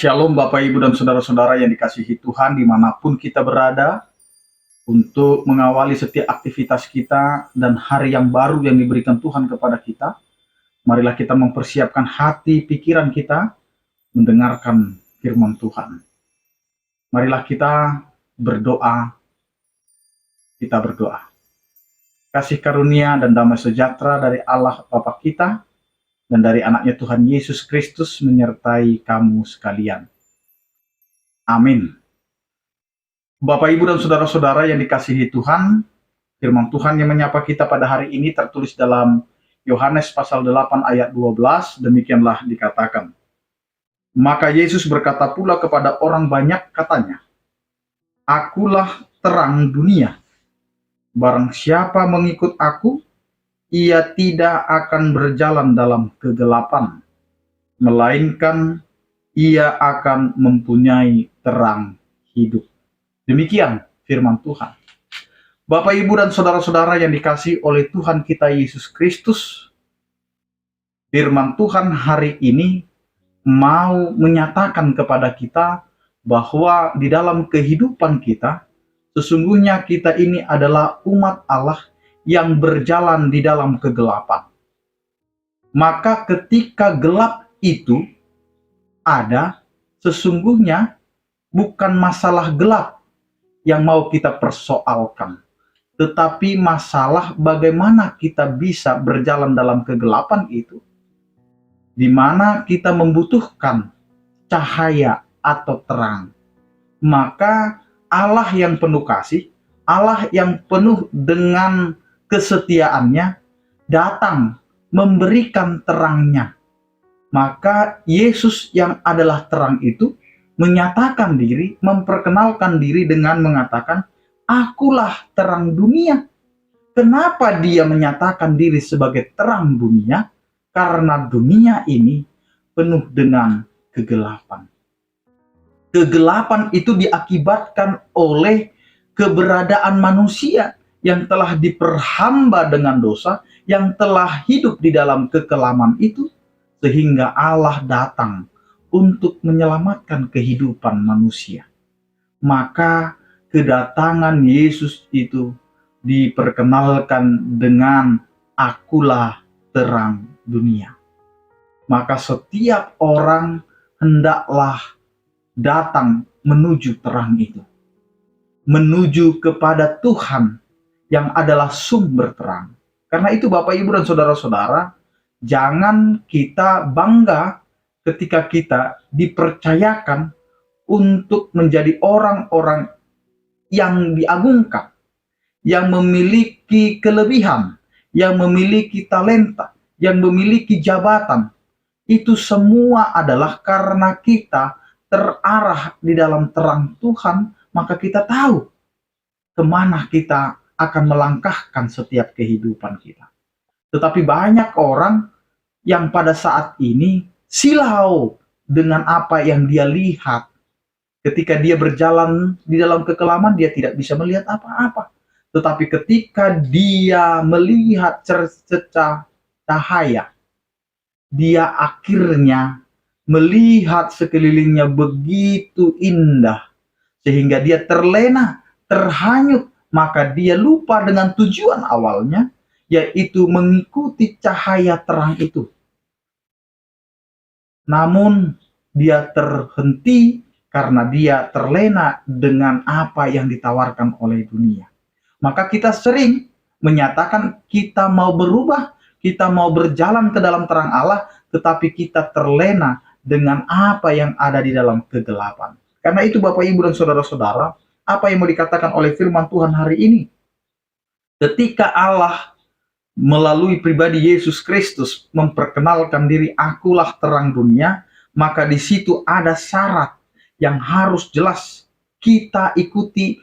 Shalom Bapak Ibu dan Saudara-saudara yang dikasihi Tuhan dimanapun kita berada, untuk mengawali setiap aktivitas kita dan hari yang baru yang diberikan Tuhan kepada kita. Marilah kita mempersiapkan hati pikiran kita mendengarkan firman Tuhan. Marilah kita berdoa. Kasih karunia dan damai sejahtera dari Allah Bapa kita dan dari anaknya Tuhan Yesus Kristus menyertai kamu sekalian. Amin. Bapak, Ibu, dan Saudara-saudara yang dikasihi Tuhan, firman Tuhan yang menyapa kita pada hari ini tertulis dalam Yohanes pasal 8 ayat 12, demikianlah dikatakan. Maka Yesus berkata pula kepada orang banyak katanya, Akulah terang dunia. Barang siapa mengikut aku, ia tidak akan berjalan dalam kegelapan, melainkan ia akan mempunyai terang hidup. Demikian firman Tuhan. Bapak, Ibu, dan Saudara-saudara yang dikasihi oleh Tuhan kita Yesus Kristus, firman Tuhan hari ini mau menyatakan kepada kita bahwa di dalam kehidupan kita, sesungguhnya kita ini adalah umat Allah yang berjalan di dalam kegelapan. Maka ketika gelap itu ada, sesungguhnya bukan masalah gelap yang mau kita persoalkan, tetapi masalah bagaimana kita bisa berjalan dalam kegelapan itu, di mana kita membutuhkan cahaya atau terang. Maka Allah yang penuh kasih, Allah yang penuh dengan kesetiaannya, datang memberikan terangnya. Maka Yesus yang adalah terang itu menyatakan diri, memperkenalkan diri dengan mengatakan, Akulah terang dunia. Kenapa dia menyatakan diri sebagai terang dunia? Karena dunia ini penuh dengan kegelapan. Kegelapan itu diakibatkan oleh keberadaan manusia yang telah diperhamba dengan dosa, yang telah hidup di dalam kekelaman itu, sehingga Allah datang untuk menyelamatkan kehidupan manusia. Maka kedatangan Yesus itu diperkenalkan dengan Akulah terang dunia. Maka setiap orang hendaklah datang menuju terang itu, menuju kepada Tuhan yang adalah sumber terang. Karena itu Bapak, Ibu, dan Saudara-saudara, jangan kita bangga ketika kita dipercayakan untuk menjadi orang-orang yang diagungkan, yang memiliki kelebihan, yang memiliki talenta, yang memiliki jabatan. Itu semua adalah karena kita terarah di dalam terang Tuhan, maka kita tahu kemana kita akan melangkahkan setiap kehidupan kita. Tetapi banyak orang yang pada saat ini silau dengan apa yang dia lihat. Ketika dia berjalan di dalam kekelaman, dia tidak bisa melihat apa-apa. Tetapi ketika dia melihat cerca cahaya, dia akhirnya melihat sekelilingnya begitu indah, sehingga dia terlena, terhanyut, maka dia lupa dengan tujuan awalnya, yaitu mengikuti cahaya terang itu. Namun dia terhenti karena dia terlena dengan apa yang ditawarkan oleh dunia. Maka kita sering menyatakan kita mau berubah, kita mau berjalan ke dalam terang Allah, tetapi kita terlena dengan apa yang ada di dalam kegelapan. Karena itu Bapak, Ibu, dan Saudara-saudara, apa yang mau dikatakan oleh firman Tuhan hari ini? Ketika Allah melalui pribadi Yesus Kristus memperkenalkan diri, Akulah terang dunia, maka di situ ada syarat yang harus jelas kita ikuti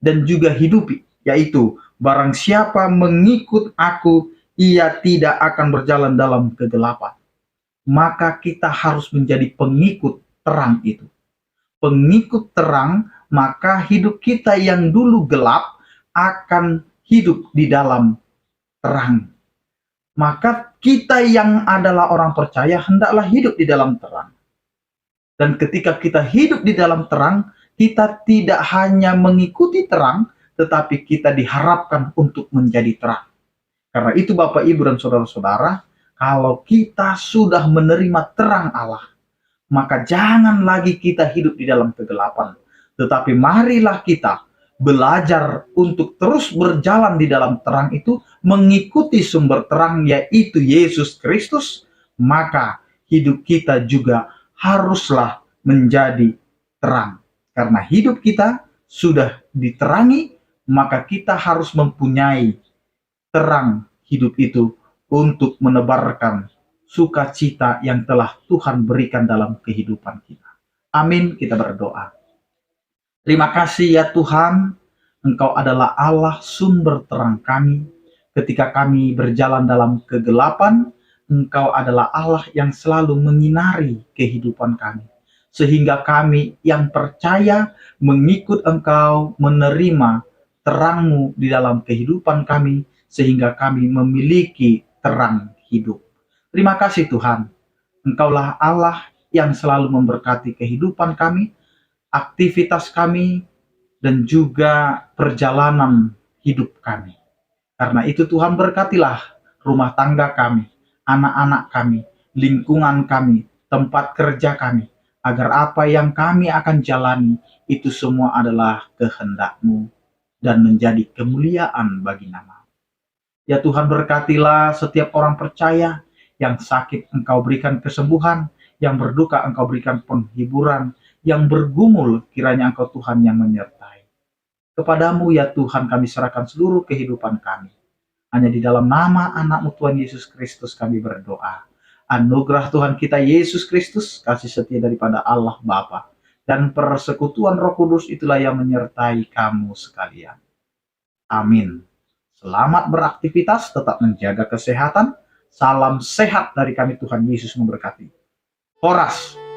dan juga hidupi, yaitu barang siapa mengikut aku, ia tidak akan berjalan dalam kegelapan. Maka kita harus menjadi pengikut terang itu. Pengikut terang, maka hidup kita yang dulu gelap akan hidup di dalam terang. Maka kita yang adalah orang percaya hendaklah hidup di dalam terang. Dan ketika kita hidup di dalam terang, kita tidak hanya mengikuti terang, tetapi kita diharapkan untuk menjadi terang. Karena itu Bapak, Ibu, dan saudara-saudara, kalau kita sudah menerima terang Allah, maka jangan lagi kita hidup di dalam kegelapan. Tetapi marilah kita belajar untuk terus berjalan di dalam terang itu, mengikuti sumber terang yaitu Yesus Kristus, maka hidup kita juga haruslah menjadi terang. Karena hidup kita sudah diterangi, maka kita harus mempunyai terang hidup itu untuk menebarkan sukacita yang telah Tuhan berikan dalam kehidupan kita. Amin, kita berdoa. Terima kasih ya Tuhan, Engkau adalah Allah sumber terang kami. Ketika kami berjalan dalam kegelapan, Engkau adalah Allah yang selalu menyinari kehidupan kami. Sehingga kami yang percaya mengikut Engkau, menerima terang-Mu di dalam kehidupan kami, sehingga kami memiliki terang hidup. Terima kasih Tuhan, Engkaulah Allah yang selalu memberkati kehidupan kami, aktivitas kami, dan juga perjalanan hidup kami. Karena itu Tuhan, berkatilah rumah tangga kami, anak-anak kami, lingkungan kami, tempat kerja kami, agar apa yang kami akan jalani itu semua adalah kehendak-Mu dan menjadi kemuliaan bagi nama. Ya Tuhan, berkatilah setiap orang percaya yang sakit Engkau berikan kesembuhan, yang berduka Engkau berikan penghiburan, yang bergumul kiranya Engkau Tuhan yang menyertai. Kepadamu ya Tuhan kami serahkan seluruh kehidupan kami. Hanya di dalam nama anak-Mu Tuhan Yesus Kristus kami berdoa. Anugerah Tuhan kita Yesus Kristus, kasih setia daripada Allah Bapa, dan persekutuan Roh Kudus itulah yang menyertai kamu sekalian. Amin. Selamat beraktivitas, tetap menjaga kesehatan. Salam sehat dari kami, Tuhan Yesus memberkati. Horas.